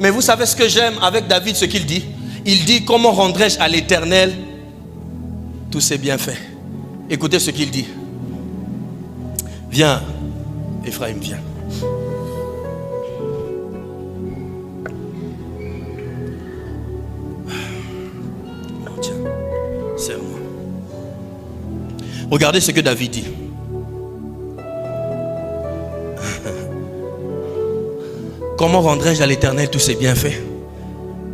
Mais vous savez ce que j'aime avec David, ce qu'il dit? Il dit, comment rendrai-je à l'Éternel tous ses bienfaits? Écoutez ce qu'il dit. Viens, Ephraim, viens. Tiens, serre-moi. Regardez ce que David dit. Comment rendrai-je à l'Éternel tous ses bienfaits?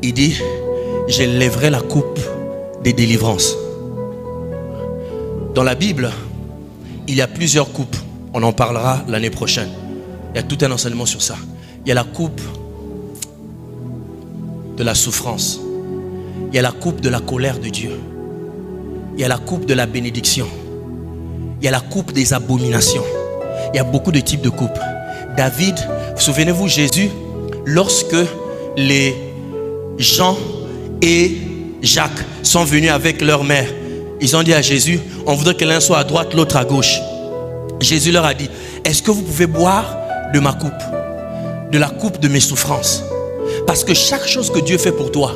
Il dit, je lèverai la coupe des délivrances. Dans la Bible, il y a plusieurs coupes. On en parlera l'année prochaine. Il y a tout un enseignement sur ça. Il y a la coupe de la souffrance. Il y a la coupe de la colère de Dieu. Il y a la coupe de la bénédiction. Il y a la coupe des abominations. Il y a beaucoup de types de coupes. David, souvenez-vous, Jésus, lorsque les Jean et Jacques sont venus avec leur mère, ils ont dit à Jésus, on voudrait que l'un soit à droite, l'autre à gauche. Jésus leur a dit, est-ce que vous pouvez boire de ma coupe, de la coupe de mes souffrances? Parce que chaque chose que Dieu fait pour toi,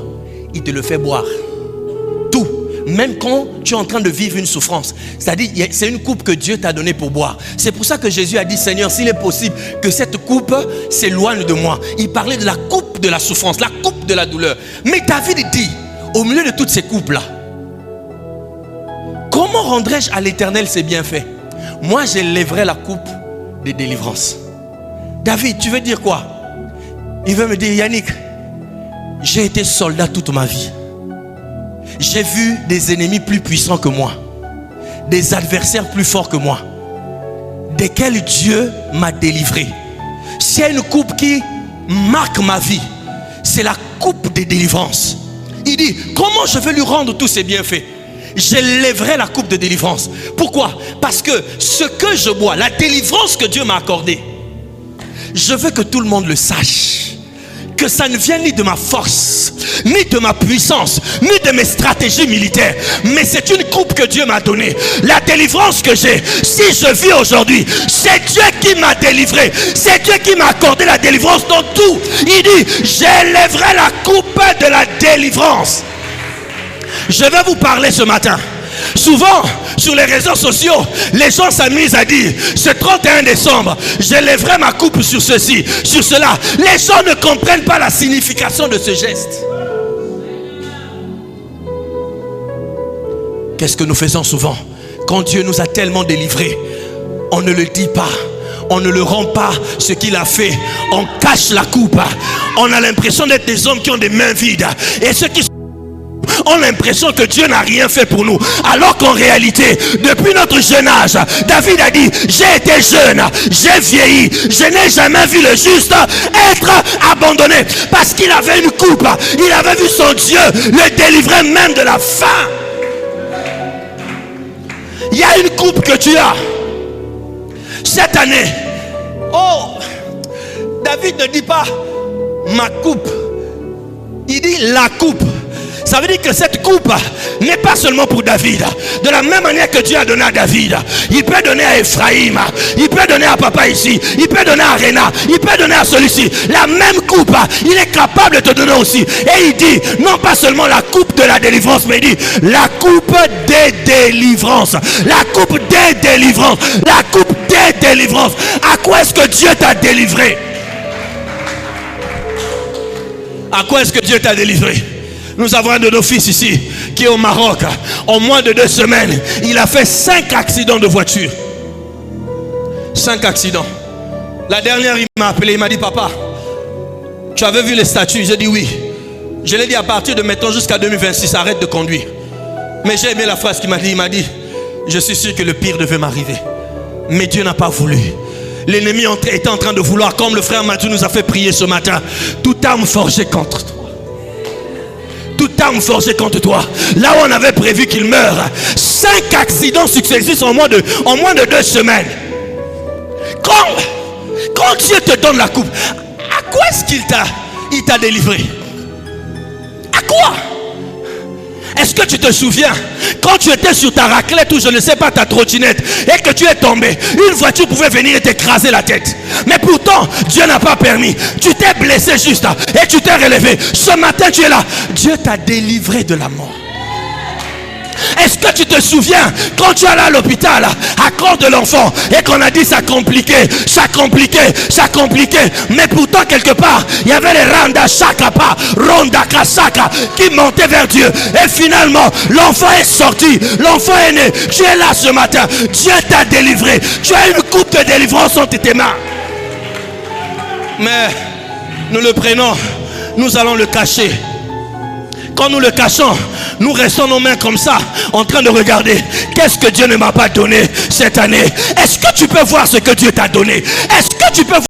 il te le fait boire. Tout. Même quand tu es en train de vivre une souffrance. C'est-à-dire, c'est une coupe que Dieu t'a donnée pour boire. C'est pour ça que Jésus a dit, Seigneur, s'il est possible que cette coupe s'éloigne de moi. Il parlait de la coupe de la souffrance, la coupe de la douleur. Mais David dit, au milieu de toutes ces coupes-là, comment rendrai-je à l'Éternel ses bienfaits? Moi, je lèverai la coupe des délivrances. David, tu veux dire quoi? Il veut me dire, Yannick, j'ai été soldat toute ma vie. J'ai vu des ennemis plus puissants que moi, des adversaires plus forts que moi, desquels Dieu m'a délivré. S'il y a une coupe qui marque ma vie, c'est la coupe des délivrances. Il dit, comment je vais lui rendre tous ses bienfaits? Je lèverai la coupe de délivrance. Pourquoi? Parce que ce que je bois, la délivrance que Dieu m'a accordée, je veux que tout le monde le sache. Que ça ne vient ni de ma force, ni de ma puissance, ni de mes stratégies militaires. Mais c'est une coupe que Dieu m'a donnée. La délivrance que j'ai, si je vis aujourd'hui, c'est Dieu qui m'a délivré. C'est Dieu qui m'a accordé la délivrance dans tout. Il dit, j'élèverai la coupe de la délivrance. Je vais vous parler ce matin. Souvent, sur les réseaux sociaux, les gens s'amusent à dire, ce 31 décembre, je lèverai ma coupe sur ceci, sur cela. Les gens ne comprennent pas la signification de ce geste. Qu'est-ce que nous faisons souvent? Quand Dieu nous a tellement délivrés, on ne le dit pas. On ne le rend pas ce qu'il a fait. On cache la coupe. On a l'impression d'être des hommes qui ont des mains vides. Et ceux qui ont l'impression que Dieu n'a rien fait pour nous, alors qu'en réalité, depuis notre jeune âge, David a dit, j'ai été jeune, j'ai vieilli, je n'ai jamais vu le juste être abandonné, parce qu'il avait une coupe, il avait vu son Dieu le délivrer même de la faim. Il y a une coupe que tu as cette année. Oh, David ne dit pas ma coupe, il dit la coupe. Ça veut dire que cette coupe n'est pas seulement pour David. De la même manière que Dieu a donné à David, il peut donner à Ephraim, il peut donner à papa ici, il peut donner à Réna, il peut donner à celui-ci. La même coupe, il est capable de te donner aussi. Et il dit, non pas seulement la coupe de la délivrance, mais il dit, la coupe des délivrances. La coupe des délivrances. La coupe des délivrances. À quoi est-ce que Dieu t'a délivré? À quoi est-ce que Dieu t'a délivré? Nous avons un de nos fils ici qui est au Maroc. En moins de 2 semaines, il a fait 5 accidents de voiture. 5 accidents. La dernière, il m'a appelé, il m'a dit, papa, tu avais vu les statuts? J'ai dit oui. Je l'ai dit, à partir de maintenant jusqu'à 2026, arrête de conduire. Mais j'ai aimé la phrase qu'il m'a dit. Il m'a dit, je suis sûr que le pire devait m'arriver, mais Dieu n'a pas voulu. L'ennemi était en train de vouloir, comme le frère Mathieu nous a fait prier ce matin, toute arme forgée contre toi. Toute arme forgée contre toi. Là où on avait prévu qu'il meure. 5 accidents successifs en moins de 2 semaines. Quand Dieu te donne la coupe, à quoi est-ce qu'il t'a délivré? À quoi? Est-ce que tu te souviens quand tu étais sur ta raclette ou je ne sais pas ta trottinette et que tu es tombé, une voiture pouvait venir et t'écraser la tête. Mais pourtant, Dieu n'a pas permis. Tu t'es blessé juste et tu t'es relevé. Ce matin, tu es là. Dieu t'a délivré de la mort. Est-ce que tu te souviens quand tu allais à l'hôpital à cause de l'enfant et qu'on a dit ça compliqué, mais pourtant quelque part il y avait les randa shakapa, ronda kasaka qui montaient vers Dieu et finalement l'enfant est sorti, l'enfant est né. Tu es là ce matin, Dieu t'a délivré, tu as une coupe de délivrance entre tes mains. Mais nous le prenons, nous allons le cacher. Quand nous le cachons, nous restons nos mains comme ça, en train de regarder. Qu'est-ce que Dieu ne m'a pas donné cette année? Est-ce que tu peux voir ce que Dieu t'a donné? Est-ce que tu peux voir